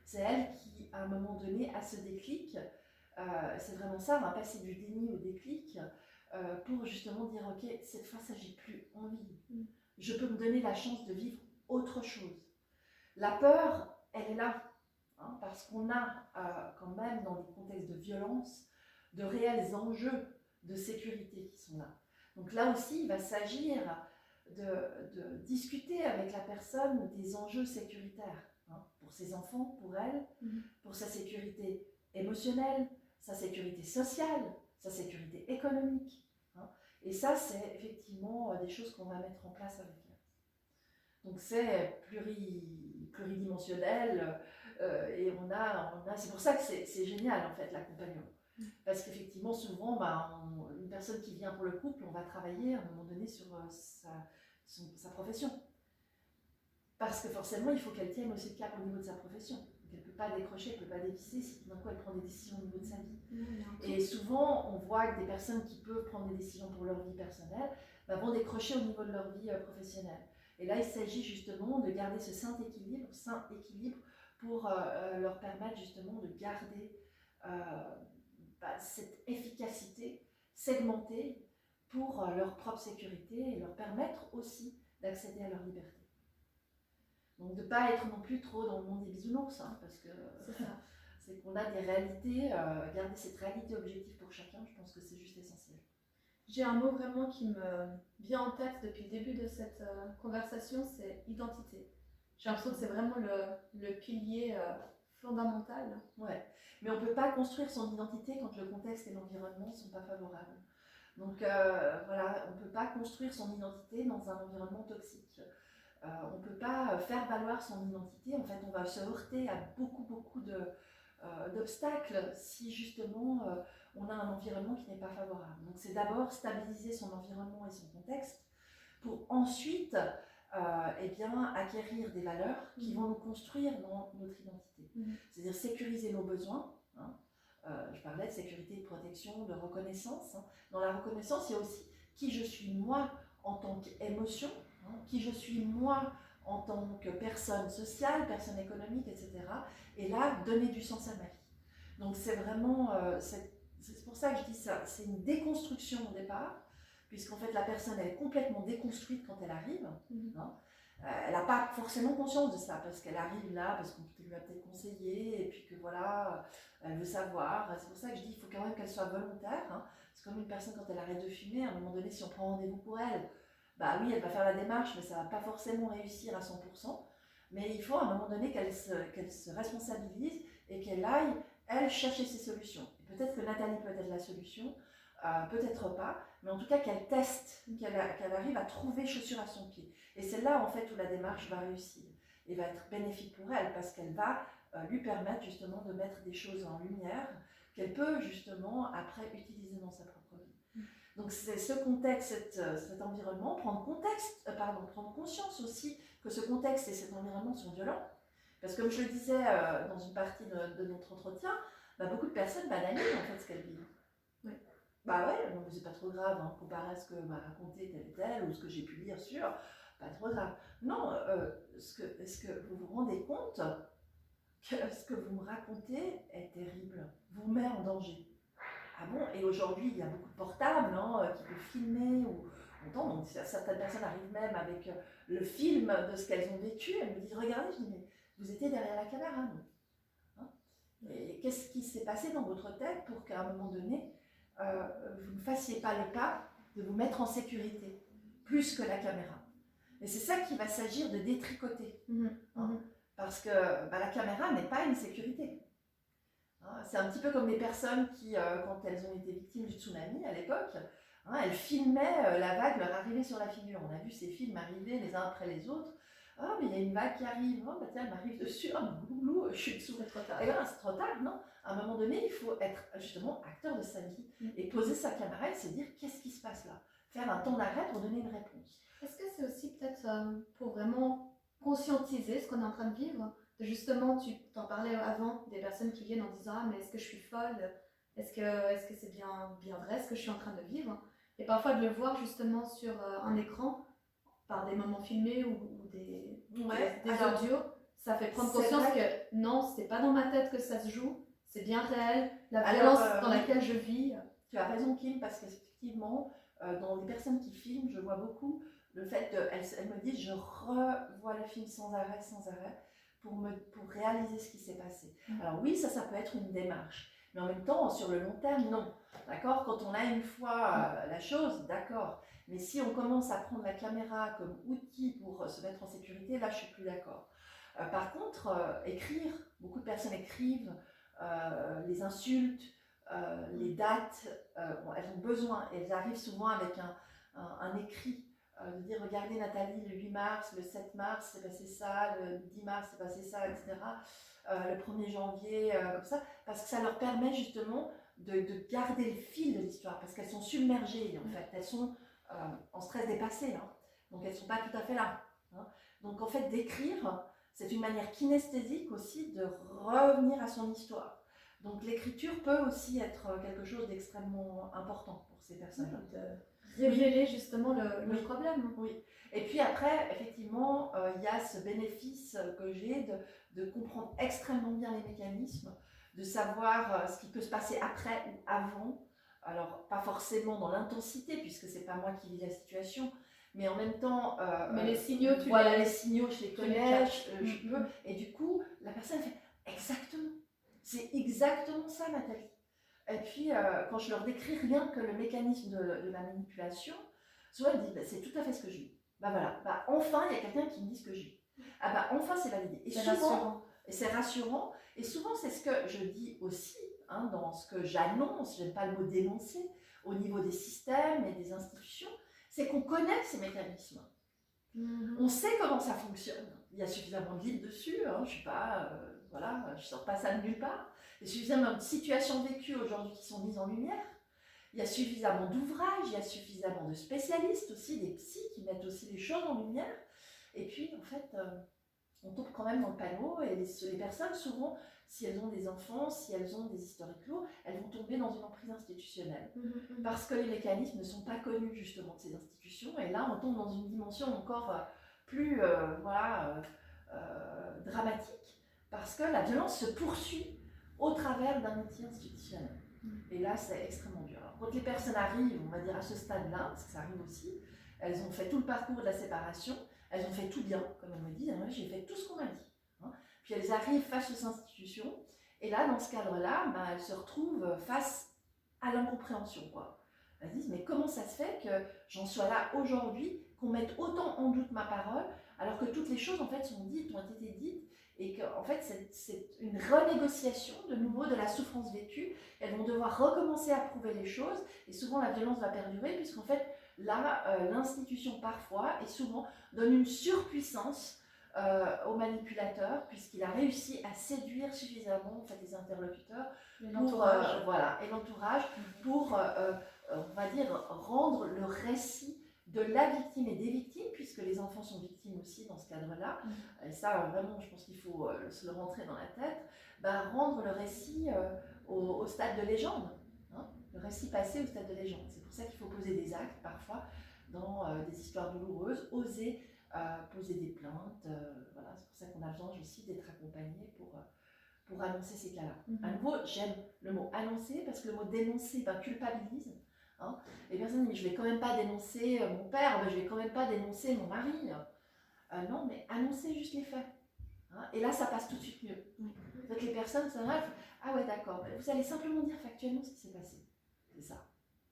C'est elle qui, à un moment donné, a ce déclic. C'est vraiment ça, on va passer du déni au déclic pour justement dire ok, cette fois ça j'ai plus envie. Je peux me donner la chance de vivre autre chose. La peur, elle est là, hein, parce qu'on a quand même dans des contextes de violence de réels enjeux de sécurité qui sont là. Donc là aussi, il va s'agir de discuter avec la personne des enjeux sécuritaires, hein, pour ses enfants, pour elle, pour sa sécurité émotionnelle, sa sécurité sociale, sa sécurité économique. Hein. Et ça, c'est effectivement des choses qu'on va mettre en place avec elle. Donc c'est pluridimensionnel et c'est pour ça que c'est génial en fait l'accompagnement. Parce qu'effectivement, souvent, une personne qui vient pour le couple, on va travailler à un moment donné sur sa profession. Parce que forcément, il faut qu'elle tienne aussi le cap au niveau de sa profession. qu'elle ne peut pas décrocher, elle ne peut pas dévisser si tout d'un coup elle prend des décisions au niveau de sa vie. Mmh. Et souvent, on voit que des personnes qui peuvent prendre des décisions pour leur vie personnelle vont décrocher au niveau de leur vie professionnelle. Et là, il s'agit justement de garder ce sain équilibre pour leur permettre justement de garder cette efficacité segmentée pour leur propre sécurité et leur permettre aussi d'accéder à leur liberté. Donc de ne pas être non plus trop dans le monde des bisounours, hein, parce que c'est qu'on a des réalités, garder cette réalité objective pour chacun, je pense que c'est juste essentiel. J'ai un mot vraiment qui me vient en tête depuis le début de cette conversation, c'est identité. J'ai l'impression que c'est vraiment le pilier fondamental. Ouais, mais on ne peut pas construire son identité quand le contexte et l'environnement ne sont pas favorables. Donc voilà, on ne peut pas construire son identité dans un environnement toxique. On ne peut pas faire valoir son identité. En fait, on va se heurter à beaucoup d'obstacles si justement on a un environnement qui n'est pas favorable. Donc c'est d'abord stabiliser son environnement et son contexte pour ensuite acquérir des valeurs qui vont nous construire dans notre identité. C'est-à-dire sécuriser nos besoins. Hein. Je parlais de sécurité, de protection, de reconnaissance. Hein. Dans la reconnaissance, il y a aussi qui je suis moi en tant qu'émotion, hein, qui je suis moi en tant que personne sociale, personne économique, etc. Et là, donner du sens à ma vie. Donc c'est vraiment, c'est pour ça que je dis ça, c'est une déconstruction au départ, puisqu'en fait la personne elle est complètement déconstruite quand elle arrive. Hein. Elle n'a pas forcément conscience de ça, parce qu'elle arrive là, parce qu'on lui a peut-être conseillé, et puis que voilà, elle veut savoir. C'est pour ça que je dis qu'il faut quand même qu'elle soit volontaire. Hein. C'est comme une personne quand elle arrête de fumer, à un moment donné, si on prend rendez-vous pour elle, bah oui, elle va faire la démarche, mais ça ne va pas forcément réussir à 100%. Mais il faut à un moment donné qu'elle se responsabilise et qu'elle aille, elle, chercher ses solutions. Et peut-être que Nathalie peut être la solution, peut-être pas, mais en tout cas qu'elle teste, qu'elle arrive à trouver chaussure à son pied. Et c'est là en fait où la démarche va réussir et va être bénéfique pour elle, parce qu'elle va lui permettre justement de mettre des choses en lumière qu'elle peut justement après utiliser dans sa propre vie. Donc c'est ce contexte, cet environnement, prendre conscience aussi que ce contexte et cet environnement sont violents. Parce que comme je le disais dans une partie de notre entretien, beaucoup de personnes banalisent en fait ce qu'elles vivent. Oui. Bah ouais, non, c'est pas trop grave, hein, comparé à ce que m'a raconté tel et tel, ou ce que j'ai pu lire sur, pas trop grave. Non, est-ce que vous vous rendez compte que ce que vous me racontez est terrible, vous met en danger? Ah bon? Et aujourd'hui, il y a beaucoup de portables qui peuvent filmer, ou donc certaines personnes arrivent même avec le film de ce qu'elles ont vécu, elles me disent, regardez, je dis, mais vous étiez derrière la caméra, non? Hein? Et qu'est-ce qui s'est passé dans votre tête pour qu'à un moment donné, vous ne fassiez pas le pas de vous mettre en sécurité, plus que la caméra? Et c'est ça qu'il va s'agir de détricoter. Parce que la caméra n'est pas une sécurité. C'est un petit peu comme les personnes qui, quand elles ont été victimes du tsunami à l'époque, elles filmaient la vague leur arriver sur la figure. On a vu ces films arriver les uns après les autres. Ah, mais il y a une vague qui arrive. Oh, tiens, elle m'arrive dessus. Ah, boulou, je suis dessous. C'est trop tard. Et bien, c'est trop tard, non? À un moment donné, il faut être justement acteur de sa vie et poser sa caméra et se dire qu'est-ce qui se passe là? Faire un temps d'arrêt pour donner une réponse. Est-ce que c'est aussi peut-être pour vraiment conscientiser ce qu'on est en train de vivre? Justement, tu t'en parlais avant, des personnes qui viennent en disant « Ah, mais est-ce que je suis folle? Est-ce que c'est bien vrai ce que je suis en train de vivre ?» Et parfois de le voir justement sur un écran, par des moments filmés ou des audios, ça fait prendre conscience que non, c'est pas dans ma tête que ça se joue, c'est bien réel, la violence dans laquelle je vis. Tu as raison, Kim, parce qu'effectivement, dans les personnes qui filment, je vois beaucoup le fait qu'elles me disent « Je revois le film sans arrêt, pour réaliser ce qui s'est passé. » Alors oui, ça peut être une démarche, mais en même temps, sur le long terme, non. D'accord? Quand on a une fois la chose, d'accord. Mais si on commence à prendre la caméra comme outil pour se mettre en sécurité, là, je suis plus d'accord. Par contre, écrire, beaucoup de personnes écrivent les insultes, les dates, elles ont besoin, et elles arrivent souvent avec un écrit. De dire regardez Nathalie, le 8 mars, le 7 mars c'est passé ça, le 10 mars c'est passé ça, etc. Le 1er janvier, comme ça, parce que ça leur permet justement de garder le fil de l'histoire, parce qu'elles sont submergées en fait, elles sont en stress dépassé, hein. Donc elles ne sont pas tout à fait là. Hein. Donc en fait d'écrire, c'est une manière kinesthésique aussi de revenir à son histoire. Donc l'écriture peut aussi être quelque chose d'extrêmement important pour ces personnes-là. De révéler justement le problème. Oui. Et puis après, effectivement, il y a ce bénéfice que j'ai de comprendre extrêmement bien les mécanismes, de savoir ce qui peut se passer après ou avant. Alors, pas forcément dans l'intensité, puisque c'est pas moi qui vis la situation, mais en même temps, mais les signaux, les signaux, je les connais, je peux. Et du coup, la personne fait exactement. C'est exactement ça, Nathalie. Et puis, quand je leur décris rien que le mécanisme de la manipulation, souvent ils me disent, c'est tout à fait ce que je vis. Voilà, enfin, il y a quelqu'un qui me dit ce que je vis. Enfin, c'est validé. Et c'est rassurant. Et c'est rassurant. Et souvent, c'est ce que je dis aussi, dans ce que j'annonce, j'aime pas le mot dénoncer, au niveau des systèmes et des institutions, c'est qu'on connaît ces mécanismes. On sait comment ça fonctionne. Il y a suffisamment de livres dessus, je suis pas, je sors pas ça de nulle part. Il y a suffisamment de situations vécues aujourd'hui qui sont mises en lumière. Il y a suffisamment d'ouvrages, il y a suffisamment de spécialistes aussi, des psys qui mettent aussi les choses en lumière. Et puis, en fait, on tombe quand même dans le panneau et les personnes, souvent, si elles ont des enfants, si elles ont des historiques lourds, elles vont tomber dans une emprise institutionnelle. Parce que les mécanismes ne sont pas connus justement de ces institutions. Et là, on tombe dans une dimension encore plus dramatique, parce que la violence se poursuit au travers d'un outil institutionnel. Et là, c'est extrêmement dur. Alors, quand les personnes arrivent, on va dire à ce stade-là, parce que ça arrive aussi, elles ont fait tout le parcours de la séparation, elles ont fait tout bien, comme elles me disent, j'ai fait tout ce qu'on m'a dit. Puis elles arrivent face aux institutions, et là, dans ce cadre-là, elles se retrouvent face à l'incompréhension, Elles disent, mais comment ça se fait que j'en sois là aujourd'hui, qu'on mette autant en doute ma parole, alors que toutes les choses, en fait, sont dites, ont été dites, et qu'en fait, c'est une renégociation de nouveau de la souffrance vécue. Elles vont devoir recommencer à prouver les choses, et souvent la violence va perdurer, puisqu'en fait, là, l'institution parfois, et souvent, donne une surpuissance au manipulateur, puisqu'il a réussi à séduire suffisamment en fait, les interlocuteurs, et l'entourage, pour, on va dire, rendre le récit de la victime et des victimes, puisque les enfants sont victimes aussi dans ce cadre-là, et ça vraiment je pense qu'il faut se le rentrer dans la tête, rendre le récit au stade de légende, le récit passé au stade de légende. C'est pour ça qu'il faut poser des actes parfois dans des histoires douloureuses, oser poser des plaintes, c'est pour ça qu'on a besoin aussi d'être accompagné pour annoncer ces cas-là. À nouveau, j'aime le mot annoncer, parce que le mot dénoncer culpabilise. Les personnes disent, mais je vais quand même pas dénoncer mon père, je vais quand même pas dénoncer mon mari. Non, mais annoncer juste les faits. Et là, ça passe tout de suite mieux. Donc les personnes se disent, ah ouais, d'accord, vous allez simplement dire factuellement ce qui s'est passé. C'est ça.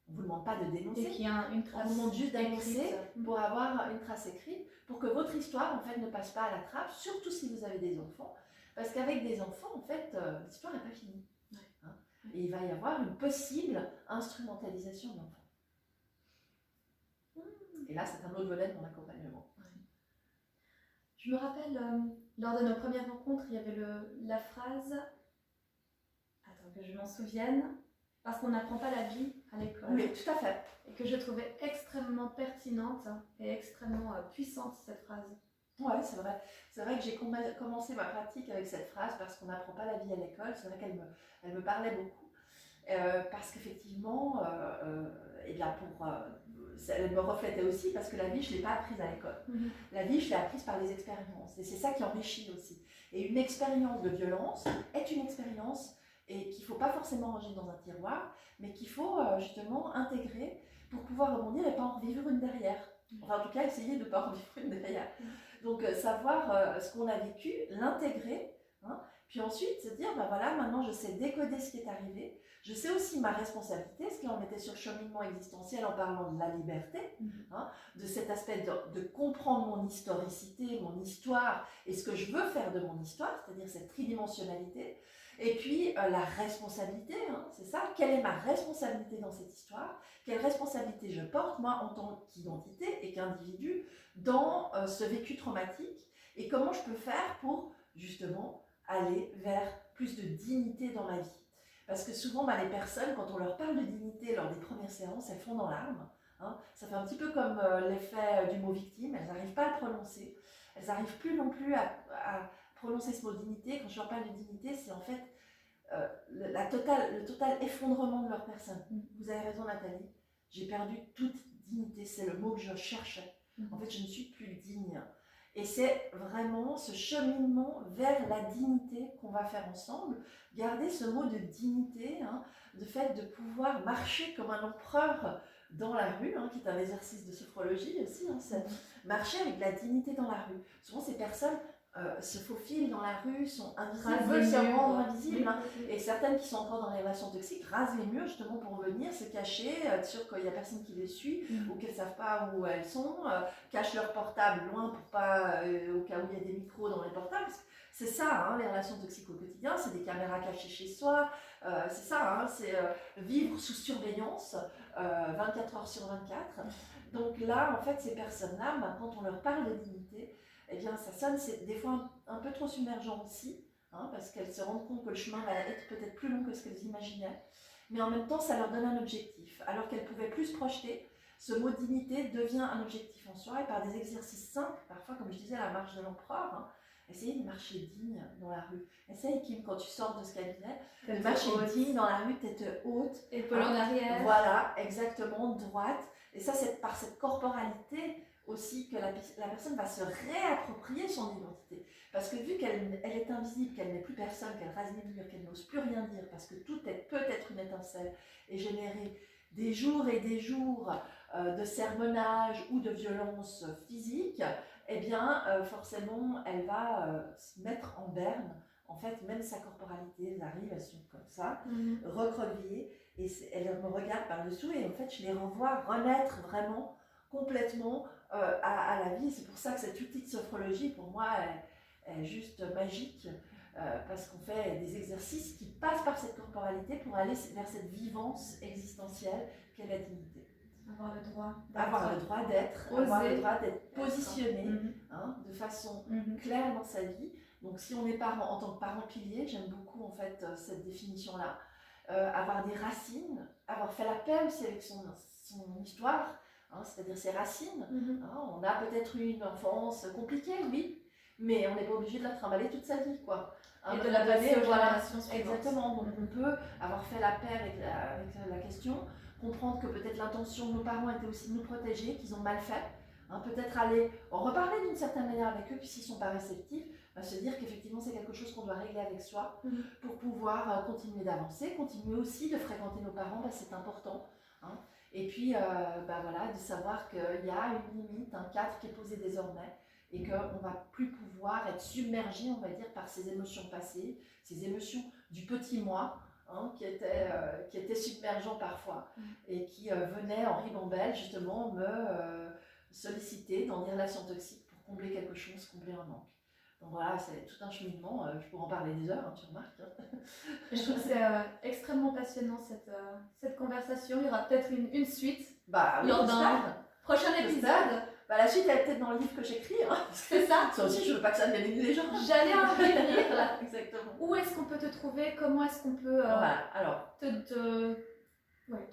On ne vous demande pas de dénoncer, et qu'il y a une trace, on vous demande juste d'annoncer pour avoir une trace écrite, pour que votre histoire, en fait, ne passe pas à la trappe, surtout si vous avez des enfants. Parce qu'avec des enfants, en fait, l'histoire n'est pas finie. Et il va y avoir une possible instrumentalisation de l'enfant. Et là, c'est un autre volet de mon accompagnement. Je me rappelle, lors de nos premières rencontres, il y avait la phrase, attends que je m'en souvienne, parce qu'on n'apprend pas la vie à l'école. Oui, tout à fait. Et que je trouvais extrêmement pertinente et extrêmement puissante, cette phrase. Ouais, c'est vrai. C'est vrai que j'ai commencé ma pratique avec cette phrase, parce qu'on n'apprend pas la vie à l'école. C'est vrai qu'elle me parlait beaucoup. Parce qu'effectivement, elle me reflétait aussi, parce que la vie, je ne l'ai pas apprise à l'école. La vie, je l'ai apprise par les expériences. Et c'est ça qui enrichit aussi. Et une expérience de violence est une expérience et qu'il ne faut pas forcément ranger dans un tiroir, mais qu'il faut justement intégrer pour pouvoir rebondir et pas en revivre une derrière. Enfin, en tout cas, essayer de ne pas en revivre une derrière. Donc, savoir ce qu'on a vécu, l'intégrer, puis ensuite se dire, maintenant je sais décoder ce qui est arrivé, je sais aussi ma responsabilité, ce qu'on était sur le cheminement existentiel en parlant de la liberté, de cet aspect de comprendre mon historicité, mon histoire, et ce que je veux faire de mon histoire, c'est-à-dire cette tridimensionnalité, et puis la responsabilité, c'est ça, quelle est ma responsabilité dans cette histoire, quelle responsabilité je porte, moi, en tant qu'identité et qu'individu, dans ce vécu traumatique, et comment je peux faire pour, justement, aller vers plus de dignité dans ma vie. Parce que souvent, les personnes, quand on leur parle de dignité lors des premières séances, elles font dans l'arme. Ça fait un petit peu comme l'effet du mot victime, elles n'arrivent pas à le prononcer. elles n'arrivent plus non plus à prononcer ce mot dignité. Quand je leur parle de dignité, c'est en fait le total effondrement de leur personne. Vous avez raison, Nathalie, j'ai perdu toute dignité, c'est le mot que je cherchais. En fait, je ne suis plus digne. Et c'est vraiment ce cheminement vers la dignité qu'on va faire ensemble. Gardez ce mot de dignité, hein, de fait de pouvoir marcher comme un empereur dans la rue, hein, qui est un exercice de sophrologie aussi, hein, c'est marcher avec de la dignité dans la rue. Souvent, ces personnes se faufilent dans la rue, sont invisibles, veulent se rendre invisibles, hein, et certaines qui sont encore dans les relations toxiques rasent les murs justement pour venir se cacher, être sûr qu'il n'y a personne qui les suit, ou qu'elles ne savent pas où elles sont, cachent leur portable loin pour pas, au cas où il y a des micros dans les portables. C'est ça, hein, les relations toxiques au quotidien, c'est des caméras cachées chez soi, c'est ça, hein, c'est vivre sous surveillance 24 heures sur 24. Donc là, en fait, ces personnes-là, quand on leur parle de dignité, eh bien, ça sonne, c'est des fois un peu trop submergent aussi, hein, parce qu'elles se rendent compte que le chemin va être peut-être plus long que ce qu'elles imaginaient, mais en même temps, ça leur donne un objectif. Alors qu'elles pouvaient plus se projeter, ce mot dignité devient un objectif en soi, et par des exercices simples, parfois, comme je disais, la marche de l'empereur, hein, essayez de marcher digne dans la rue. Essaye, Kim, quand tu sors de ce cabinet, de marcher digne dans la rue, tête haute. Épaules en arrière. Voilà, exactement, droite. Et ça, c'est par cette corporalité aussi que la personne va se réapproprier son identité. Parce que vu qu'elle est invisible, qu'elle n'est plus personne, qu'elle rase les murs, qu'elle n'ose plus rien dire, parce que tout peut être une étincelle et générer des jours et des jours de sermonnage ou de violence physique, eh bien, forcément, elle va se mettre en berne. En fait, même sa corporalité, elles arrivent, elles sont comme ça, recroquevillées, et elles me regardent par-dessous, et en fait, je les revois renaître vraiment, complètement à la vie. C'est pour ça que cet outil de sophrologie, pour moi, est juste magique, parce qu'on fait des exercices qui passent par cette corporalité pour aller vers cette vivance existentielle qu'est la dignité. Avoir le droit d'être, avoir le droit d'être positionné, hein, de façon claire dans sa vie. Donc si on est parent, en tant que parent pilier, j'aime beaucoup en fait cette définition-là. Avoir des racines, avoir fait la paix aussi avec son histoire, hein, c'est-à-dire ses racines. Hein, on a peut-être eu une enfance compliquée, oui, mais on n'est pas obligé de la trimballer toute sa vie, quoi. Hein, et de la passer aux générations suivantes. Exactement, donc on peut avoir fait la paix avec la question, comprendre que peut-être l'intention de nos parents était aussi de nous protéger, qu'ils ont mal fait, hein, peut-être aller en reparler d'une certaine manière avec eux, puis s'ils ne sont pas réceptifs, se dire qu'effectivement c'est quelque chose qu'on doit régler avec soi pour pouvoir continuer d'avancer, continuer aussi de fréquenter nos parents, c'est important. Hein. Et puis voilà, de savoir qu'il y a une limite, un cadre qui est posé désormais, et qu'on ne va plus pouvoir être submergé, on va dire, par ces émotions passées, ces émotions du petit moi, hein, qui étaient submergents parfois, et qui venaient en ribambelle justement me solliciter dans des relations toxiques pour combler quelque chose, combler un manque. Donc voilà, c'est tout un cheminement, je pourrais en parler des heures, hein, tu remarques. Hein. Je trouve que c'est extrêmement passionnant cette conversation. Il y aura peut-être une suite lors d'un prochain épisode. La suite elle est peut-être dans le livre que j'écris. Hein, c'est ça. Ça aussi, je veux pas que ça devienne les gens. J'allais en venir. Exactement. Où est-ce qu'on peut te trouver? Comment est-ce qu'on peut alors, te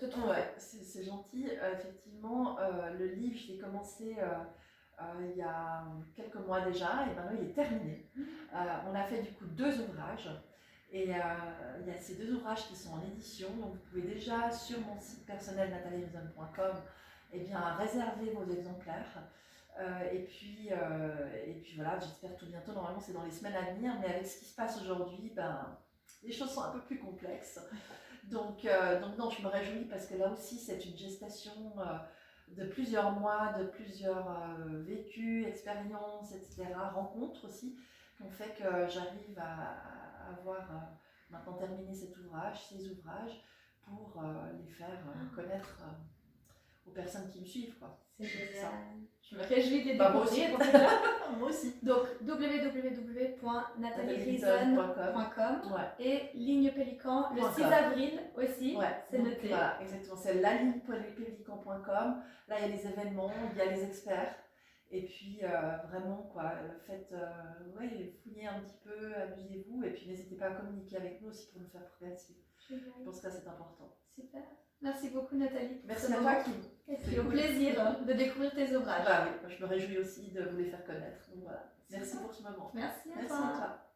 trouver? Ouais, c'est gentil. Effectivement, le livre, je l'ai commencé il y a quelques mois déjà, et maintenant il est terminé. On a fait du coup 2 ouvrages, et il y a ces 2 ouvrages qui sont en édition, donc vous pouvez déjà sur mon site personnel nathalierizon.com réserver vos exemplaires. Et puis voilà, j'espère tout bientôt. Normalement c'est dans les semaines à venir, mais avec ce qui se passe aujourd'hui, les choses sont un peu plus complexes. Donc non, je me réjouis parce que là aussi c'est une gestation de plusieurs mois, de plusieurs vécus, expériences, etc., rencontres aussi, qui ont fait que j'arrive à avoir maintenant terminé ces ouvrages, pour les faire connaître aux personnes qui me suivent, quoi. C'est génial. Je me réjouis de les découvrir. Moi aussi. Donc www.nathalierizon.com et Ligne Pélican le 6 avril aussi, c'est noté. Voilà, exactement. C'est lalignepélican.com. Là, il y a les événements, il y a les experts. Et puis, vraiment, quoi, faites, fouillez un petit peu, amusez-vous. Et puis n'hésitez pas à communiquer avec nous aussi pour nous faire progresser. Génial. Je pense que ça c'est important. Super. Merci beaucoup Nathalie. pour Merci ce à moment. toi, Kim. Et puis au plaisir de découvrir tes ouvrages. Bah oui, moi, je me réjouis aussi de vous les faire connaître. Donc voilà. Merci Super. pour ce moment. Merci à Merci toi. à toi.